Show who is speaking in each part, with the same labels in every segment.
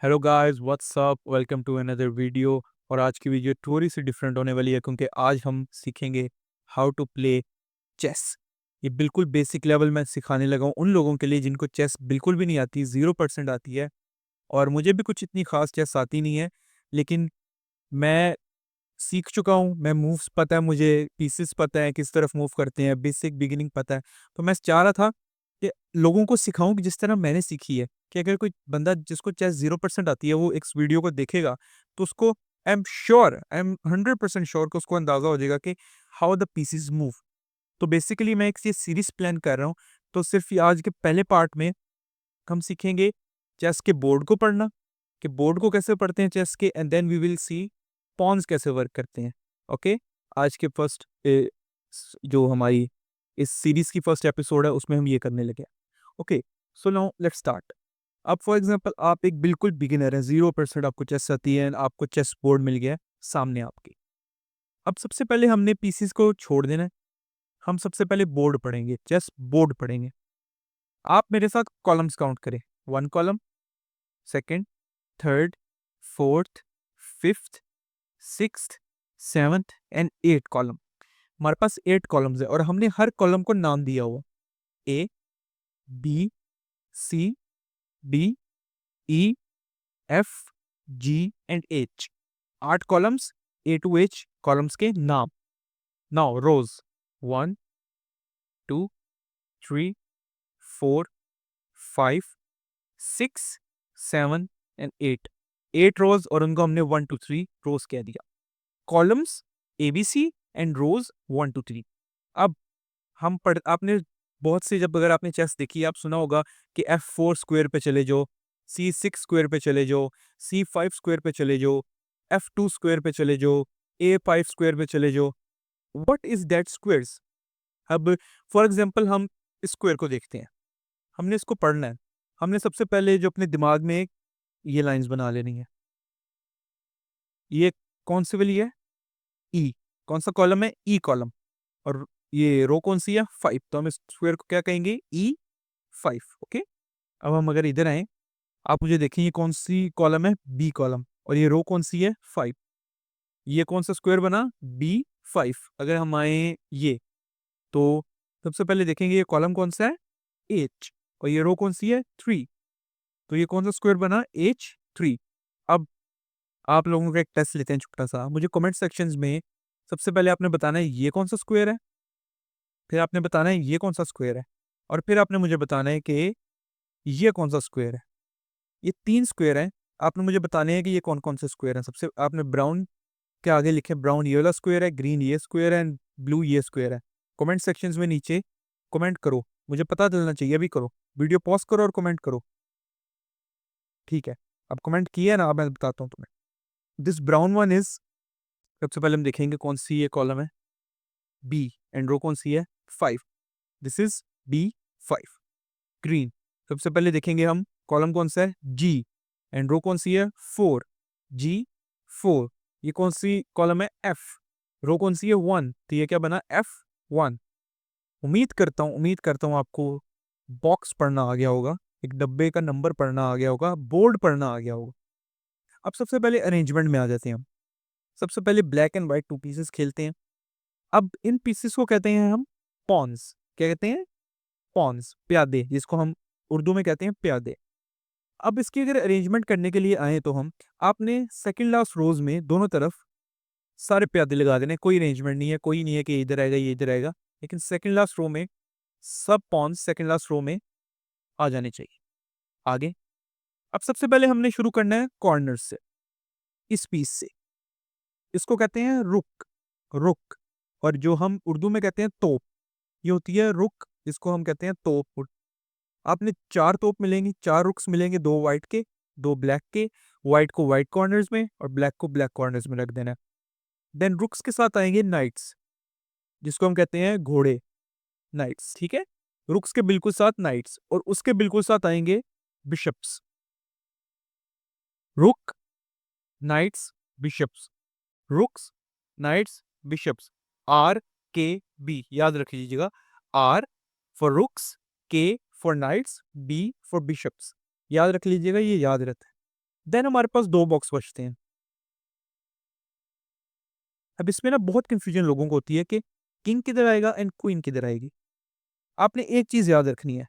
Speaker 1: Hello guys, what's up, welcome to another video. और आज की वीडियो थोड़ी सी डिफरेंट होने वाली है क्योंकि आज हम सीखेंगे हाउ टू प्ले चेस। ये बिल्कुल बेसिक लेवल में सिखाने लगा हूँ उन लोगों के लिए जिनको चेस बिल्कुल भी नहीं आती, 0% आती है। और मुझे भी कुछ इतनी खास चेस आती नहीं है, लेकिन मैं सीख चुका हूँ। मैं मूव्स पता है मुझे, पीसेस पता है किस तरफ मूव करते हैं, बेसिक बिगिनिंग पता है। तो मैं चाह रहा था कि लोगों को सिखाऊं कि जिस तरह मैंने सीखी है, कि अगर कोई बंदा जिसको चेस 0% आती है वो इस वीडियो को देखेगा तो उसको आई एम 100% श्योर कि उसको अंदाजा हो जाएगा कि हाउ द पीसेस मूव। तो बेसिकली मैं एक ये सीरीज प्लान कर रहा हूँ। तो सिर्फ ये आज के पहले पार्ट में हम सीखेंगे चेस के बोर्ड को पढ़ना, कि बोर्ड को कैसे पढ़ते हैं चेस के, and then we will see pawns कैसे वर्क करते हैं। ओके, आज के फर्स्ट जो हमारी इस सीरीज की फर्स्ट एपिसोड है उसमें हम ये करने लगे। Okay, so now let's start. अब फॉर एग्जांपल आप एक बिल्कुल बिगिनर है, 0% आपको चेस आती है, आपको चेस बोर्ड मिल गया है सामने आपके। अब सबसे पहले हमने पीसीस को छोड़ देना है। हम सबसे पहले बोर्ड पढ़ेंगे, चेस बोर्ड पढ़ेंगे। आप मेरे साथ कॉलम्स काउंट करें। 1 column, second, third, fourth, fifth, sixth, seventh and 8 column. हमारे पास 8 कॉलम्स है और हमने हर कॉलम को नाम दिया हुआ, A, B, C, D, E, F, G and H. 8 columns, A to H columns के नाम। Now rose 1, 2, 3, 4, 5, 6, 7 and 8। 8 रोज और उनको हमने 1 to 3 रोज कह दिया। Columns A B C and rows 1 to 3। अब हम पढ़ आपने बहुत से, जब अगर आपने चेस देखी आप सुना होगा कि F4 स्क्वायर पे चले जाओ, C6 स्क्वायर पे चले जाओ, C5 स्क्वायर पे चले जाओ, F2 स्क्वायर पे चले जाओ, A5 स्क्वायर पे चले जाओ। What is that squares? अब फॉर एग्जांपल हम स्क्वायर को देखते हैं, हमने इसको पढ़ना है। हमने सबसे पहले जो अपने दिमाग में ये लाइंस बना लेनी है। ये कौन सी वाली है? ई। कौन सा कॉलम है? ई कॉलम। और ये रो कौन सी है? 5। तो हम इस स्क्वायर को क्या कहेंगे? E5। ओके, अब हम अगर इधर आए, आप मुझे देखें ये कौन सी कॉलम है? B column. और ये रो कौन सी है? 5। ये कौन सा स्क्वायर बना? B5। अगर हम आए ये, तो सबसे पहले देखेंगे ये कॉलम कौन सा है? H। और ये रो कौन सी है? 3। तो ये कौन सा स्क्वायर बना? H3। अब आप लोगों का एक टेस्ट लेते हैं छोटा सा। मुझे कमेंट सेक्शंस में सबसे पहले आपने बताना है ये कौन सा स्क्वायर है, फिर आपने बताना है ये कौन सा स्क्वायर है, और फिर आपने मुझे बताना है कि ये कौन सा स्क्वायर है। ये 3 स्क्वायर हैं, आपने मुझे बताने हैं कि ये कौन कौन से स्क्वायर हैं। सबसे आपने ब्राउन के आगे लिखे, ब्राउन ये वाला स्क्वायर है, ग्रीन ये स्क्वायर है एंड ब्लू ये स्क्वायर है। कमेंट सेक्शंस में नीचे कमेंट करो, मुझे पता चलना चाहिए। अभी करो, वीडियो पॉज करो और कमेंट करो। ठीक है, अब कमेंट किया ना, अब मैं बताता हूँ तुम्हें। दिस ब्राउन वन इज, सबसे पहले हम देखेंगे कौन सी ये कॉलम है, बी, एंड रो कौन सी है? 5। This is B5। ग्रीन, सबसे पहले देखेंगे हम कॉलम कौन सा है? जी, एंड रो कौन सी है? 4। G4। ये कौन सी कॉलम है? F। रो कौन सी है? 1। तो ये क्या बना? F1। उम्मीद करता हूँ आपको बॉक्स पढ़ना आ गया होगा, एक डब्बे का नंबर पढ़ना आ गया होगा, बोर्ड पढ़ना आ गया होगा। अब सबसे पहले अरेंजमेंट में आ जाते हैं हम। सबसे पहले ब्लैक एंड व्हाइट 2 पीसेस खेलते हैं। अब इन पीसेस को कहते हैं हम पॉन्स। क्या कहते हैं? पॉन्स, प्यादे, जिसको हम उर्दू में कहते हैं प्यादे। अब इसकी अगर अरेंजमेंट करने के लिए आए तो हम, आपने सेकंड लास्ट रोज में दोनों तरफ सारे प्यादे लगा देने। कोई अरेंजमेंट नहीं है, कोई नहीं है कि इधर आएगा ये इधर आएगा, लेकिन सेकंड लास्ट रो में सब पॉन्स सेकंड लास्ट रो में आ जाने चाहिए। आगे, अब सबसे पहले हमने शुरू करना है कॉर्नर से, इस पीस से। इसको कहते हैं रुक। रुक, और जो हम उर्दू में कहते हैं तोप, ये होती है रुक, जिसको हम कहते हैं तोप। आपने 4 तोप मिलेंगे, 4 रुक्स मिलेंगे, 2 व्हाइट के, 2 ब्लैक के। व्हाइट को व्हाइट कॉर्नर्स में और ब्लैक को ब्लैक कॉर्नर्स में रख देना। देन रुक्स के साथ आएंगे नाइट्स, जिसको हम कहते हैं घोड़े, नाइट्स। ठीक है, रुक्स के बिल्कुल साथ नाइट्स, और उसके बिल्कुल साथ आएंगे bishops. Rook, knights, bishops. Rooks, knights, bishops. RKB याद रख लीजिएगा। R for rooks, K for knights, B for bishops. याद रख लीजिएगा, ये याद रहता है। देन हमारे पास 2 बॉक्स बचते हैं। अब इसमें ना बहुत कन्फ्यूजन लोगों को होती है कि किंग किधर आएगा एंड क्वीन किधर आएगी। आपने एक चीज़ याद रखनी है,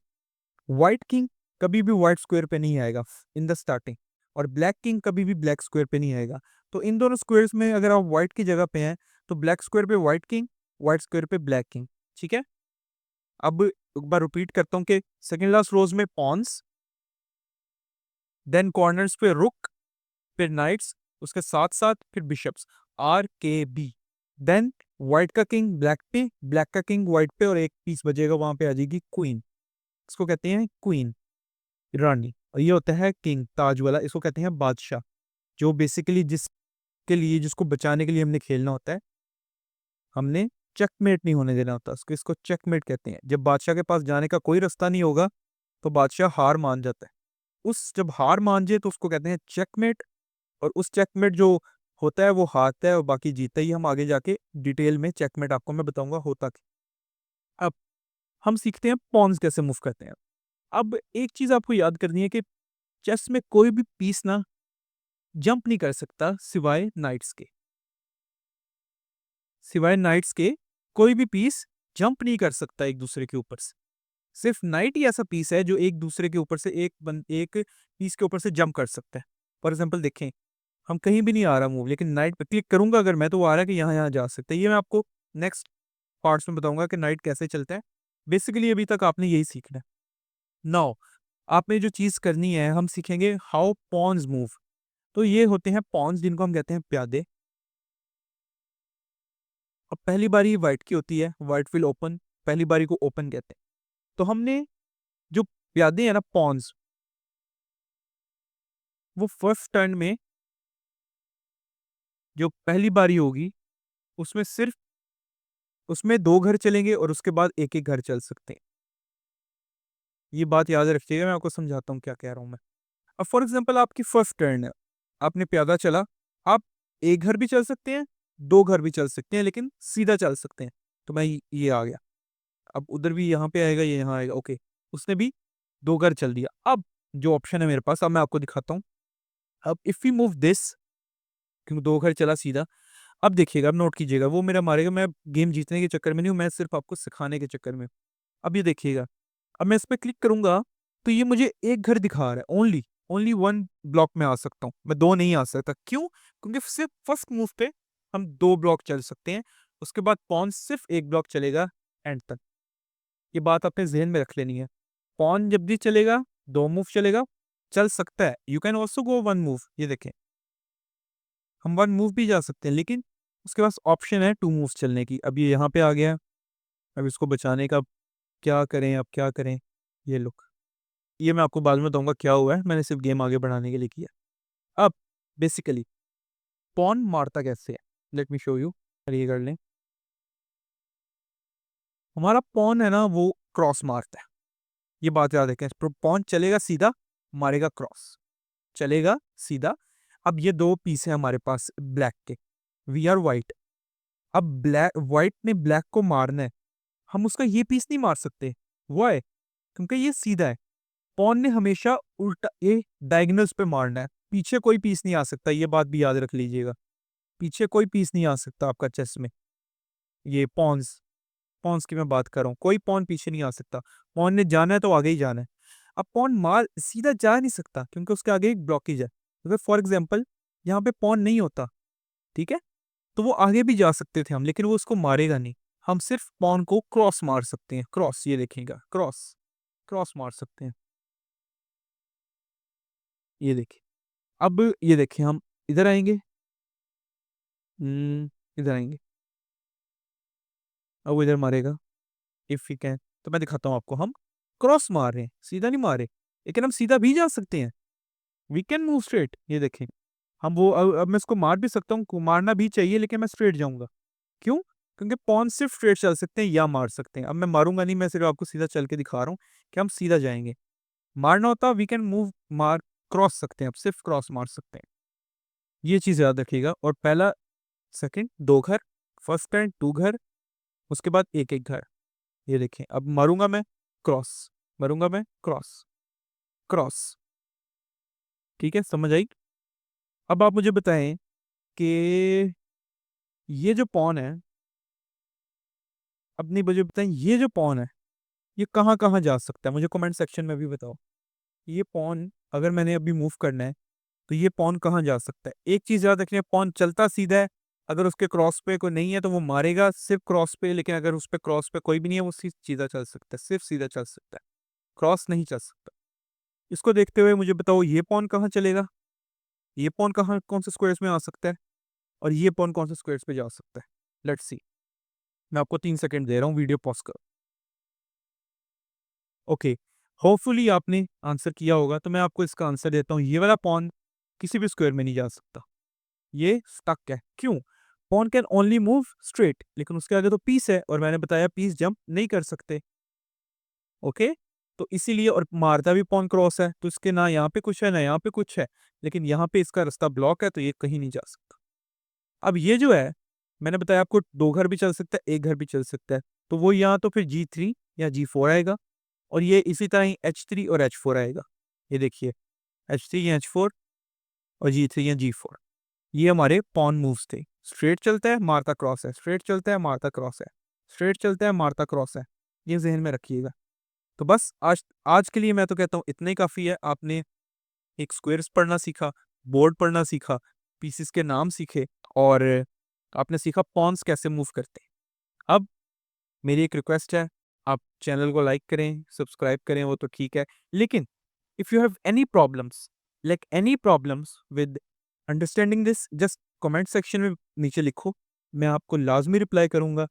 Speaker 1: व्हाइट किंग कभी भी व्हाइट स्क्वायर पे नहीं आएगा इन द स्टार्टिंग, और ब्लैक किंग कभी भी ब्लैक स्क्वायर पे नहीं आएगा। तो इन दोनों स्क्वायर्स में अगर आप व्हाइट की जगह पे हैं, तो ब्लैक स्क्वायर पे व्हाइट किंग, व्हाइट स्क्वायर पे ब्लैक किंग। ठीक है? अब एक बार रिपीट करता हूँ कि सेकंड लास्ट रोज में पॉन्स, देन कॉर्नर्स पे रुक, फिर नाइट्स, उसके साथ-साथ फिर बिशप्स, आर-के-बी। देन व्हाइट का किंग ब्लैक पे, ब्लैक का किंग व्हाइट पे, और एक पीस बचेगा, वहाँ पे आ जाएगी क्वीन। इसको कहते हैं क्वीन, रानी। और ये होता है किंग, ताज वाला, इसको कहते हैं बादशाह, जो बेसिकली जिसके लिए, जिसको बचाने के लिए हमने खेलना होता है। हमने चेकमेट नहीं होने देना होता उसको, इसको चेकमेट कहते हैं। जब बादशाह के पास जाने का कोई रास्ता नहीं होगा, तो बादशाह हार मान जाता है। उस जब हार मान जाए तो उसको कहते हैं चेकमेट, और उस चेकमेट जो होता है वो हारता है और बाकी जीतता ही। हम आगे जाके डिटेल में चेकमेट आपको मैं बताऊंगा होता क्या। अब हम सीखते हैं पॉन्स कैसे मूव करते हैं। अब एक चीज आपको याद करनी है कि चेस में कोई भी पीस ना जंप नहीं कर सकता सिवाय नाइट्स के। सिवाय नाइट्स के कोई भी पीस जंप नहीं कर सकता एक दूसरे के ऊपर से। सिर्फ नाइट ही ऐसा पीस है जो एक दूसरे के ऊपर से एक पीस के ऊपर से जंप कर सकता है। फॉर एग्जाम्पल देखें, हम कहीं भी नहीं आ रहा मूव, लेकिन नाइट पे क्लिक करूंगा अगर मैं, तो वो आ रहा है कि यहाँ यहाँ जा सकते हैं। ये मैं आपको नेक्स्ट पार्ट्स में बताऊंगा कि नाइट कैसे चलता है। बेसिकली अभी तक आपने यही सीखना है। नाउ आपने जो चीज करनी है, हम सीखेंगे हाउ पॉन्स मूव। तो ये होते हैं पॉन्स, जिनको हम कहते हैं प्यादे। अब पहली बारी व्हाइट की होती है, व्हाइट विल ओपन, पहली बारी को ओपन कहते हैं। तो हमने जो प्यादे हैं ना पॉन्स, वो फर्स्ट टर्न में जो पहली बारी होगी, उसमें सिर्फ उसमें 2 घर चलेंगे और उसके बाद एक-एक घर चल सकते हैं। ये बात याद रखिएगा, मैं आपको समझाता हूँ क्या कह रहा हूँ मैं। अब फॉर एग्ज़ाम्पल आपकी फर्स्ट टर्न है, आपने प्यादा चला, आप 1 घर भी चल सकते हैं, 2 घर भी चल सकते हैं, लेकिन सीधा चल सकते हैं। तो मैं ये आ गया, अब उधर भी यहाँ पे आएगा, ये यहाँ आएगा, ओके। उसने भी 2 घर चल दिया। अब जो ऑप्शन है मेरे पास, अब मैं आपको दिखाता हूँ। अब इफ वी मूव दिस, क्योंकि 2 घर चला सीधा। अब देखिएगा, अब नोट कीजिएगा, वो मेरा मारेगा, मैं गेम जीतने के चक्कर में नहीं हूँ, मैं सिर्फ आपको सिखाने के चक्कर में। अब ये देखिएगा, अब मैं इस पे क्लिक करूँगा, तो ये मुझे 1 घर दिखा रहा है, ओनली ओनली 1 ब्लॉक में आ सकता हूँ, मैं 2 नहीं आ सकता। क्यों? क्योंकि सिर्फ फर्स्ट मूव पे हम 2 ब्लॉक चल सकते हैं, उसके बाद पॉन सिर्फ 1 ब्लॉक चलेगा एंड तक। ये बात अपने ज़हन में रख लेनी है। पॉन जब भी चलेगा, 2 मूव चलेगा, चल सकता है। You can also go 1 move, ये देखें, हम 1 मूव भी जा सकते हैं, लेकिन उसके पास ऑप्शन है 2 मूव्स चलने की। अब ये यहाँ पे आ गया है, अब इसको बचाने का क्या करें, अब क्या करें? ये लुक, ये मैं आपको बाद में बताऊँगा क्या हुआ है, मैंने सिर्फ गेम आगे बढ़ाने के लिए किया। अब बेसिकली पॉन मारता कैसे है? Let me show you. ये कर लें, हमारा पॉन है ना वो क्रॉस मारता है। ये बात याद रखें, पॉन चलेगा सीधा, मारेगा क्रॉस, चलेगा सीधा। अब ये 2 पीस है हमारे पास ब्लैक के, वी आर व्हाइट। अब ब्लैक व्हाइट ने ब्लैक को मारना है, हम उसका ये पीस नहीं मार सकते। व्हाई? क्योंकि ये सीधा है। पॉन ने हमेशा उल्टा ये डायगोनल्स पे मारना है, पीछे कोई पीस नहीं आ सकता, ये बात भी याद रख लीजिएगा। पीछे कोई पीस नहीं आ सकता आपका चेस में। ये पॉन्स पॉन्स की मैं बात कर रहा हूँ, कोई पॉन पीछे नहीं आ सकता। पॉन ने जाना है तो आगे ही जाना है। अब पॉन मार सीधा जा नहीं सकता, क्योंकि उसके आगे एक ब्लॉकेज है। अगर फॉर एग्जाम्पल यहाँ पे पॉन नहीं होता, ठीक है, तो वो आगे भी जा सकते थे हम, लेकिन वो उसको मारेगा नहीं। हम सिर्फ पॉन को क्रॉस मार सकते हैं, क्रॉस, ये देखिएगा, क्रॉस, क्रॉस मार सकते हैं। ये देखिए, अब ये देखिए, हम इधर आएंगे, इधर आएंगे, अब वो इधर मारेगा, इफ वी कैन। तो मैं दिखाता हूँ आपको, हम क्रॉस मार रहे हैं, सीधा नहीं मारे, लेकिन हम सीधा भी जा सकते हैं। वी कैन मूव स्ट्रेट, ये देखें, हम वो अब मैं इसको मार भी सकता हूँ, मारना भी चाहिए, लेकिन मैं स्ट्रेट जाऊंगा। क्यों? क्योंकि पॉन सिर्फ स्ट्रेट चल सकते हैं या मार सकते हैं। अब मैं मारूंगा नहीं, मैं सिर्फ आपको सीधा चल के दिखा रहा हूँ कि हम सीधा जाएंगे। मारना होता वी कैन मूव, मार क्रॉस सकते हैं, अब सिर्फ क्रॉस मार सकते हैं। ये चीज याद रखिएगा। और पहला सेकंड 2 घर, फर्स्ट टाइम 2 घर, उसके बाद एक एक घर। ये देखें, अब मारूंगा मैं क्रॉस, मारूंगा मैं क्रॉस, क्रॉस। ठीक है, समझ आई? अब आप मुझे बताएं कि ये जो पॉन है, अपनी मुझे बताएं ये जो पॉन है ये कहाँ कहाँ जा सकता है, मुझे कमेंट सेक्शन में भी बताओ। ये पॉन अगर मैंने अभी मूव करना है तो ये पॉन कहाँ जा सकता है। एक चीज याद रखनी है, पॉन चलता सीधा है, अगर उसके क्रॉस पे कोई नहीं है तो वो मारेगा सिर्फ क्रॉस पे, लेकिन अगर उस पे क्रॉस पे कोई भी नहीं है वो सीधा चल सकता है, सिर्फ सीधा चल सकता है, क्रॉस नहीं चल सकता। इसको देखते हुए मुझे बताओ ये पॉन कहाँ चलेगा, ये पॉन कहाँ कौन से स्क्वायर्स में आ सकता है, और ये पॉन कौन से स्क्वायर्स पे जा सकता है। Let's see. मैं आपको 3 सेकंड दे रहा हूँ, वीडियो पॉज करो। ओके, होपफुली आपने आंसर किया होगा, तो मैं आपको इसका आंसर देता हूँ। ये वाला पॉन किसी भी स्क्वायर में नहीं जा सकता, ये स्टक है। क्यों? Pawn can only move straight, लेकिन उसके आगे तो पीस है और मैंने बताया पीस जंप नहीं कर सकते। ओके, तो इसीलिए, और मारता भी पॉन क्रॉस है, तो इसके ना यहाँ पे कुछ है ना यहाँ पे कुछ है, लेकिन यहाँ पे इसका रास्ता ब्लॉक है तो ये कहीं नहीं जा सकता। अब ये जो है, मैंने बताया आपको 2 घर भी चल सकता है, 1 घर भी चल सकता है, तो वो यहाँ तो फिर G3 या G4 आएगा, और ये इसी तरह ही H3 और H4 आएगा। ये देखिए, H3 या H4 और G3 या G4, ये हमारे पॉन मूव्स थे। स्ट्रेट चलता है मारता क्रॉस है, स्ट्रेट चलता है मारता क्रॉस है, स्ट्रेट चलता है मारता क्रॉस है, ये जहन में रखिएगा। तो बस आज आज के लिए मैं तो कहता हूँ इतना ही काफ़ी है। आपने एक स्क्वेयर्स पढ़ना सीखा, बोर्ड पढ़ना सीखा, पीसेस के नाम सीखे, और आपने सीखा पॉन्स कैसे मूव करते हैं। अब मेरी एक रिक्वेस्ट है, आप चैनल को लाइक करें, सब्सक्राइब करें, वो तो ठीक है, लेकिन if you have any problems, like any problems with understanding this, just comment section में नीचे लिखो, मैं आपको लाजमी रिप्लाई करूंगा,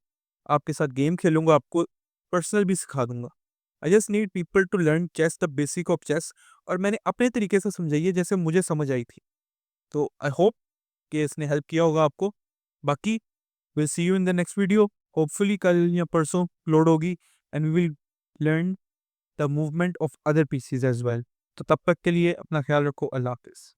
Speaker 1: आपके साथ गेम खेलूंगा, आपको पर्सनल भी सिखा दूंगा। I just need people to learn chess, the basic of chess, और मैंने अपने तरीके से समझाई है जैसे मुझे समझ आई थी। तो आई होप कि इसने हेल्प किया होगा आपको। बाकी will see you in the next video, hopefully कल या परसों अपलोड होगी, and we will learn the movement of other pieces as well. तो तब तक के लिए अपना ख्याल रखो, अल्लाह हाफिज़।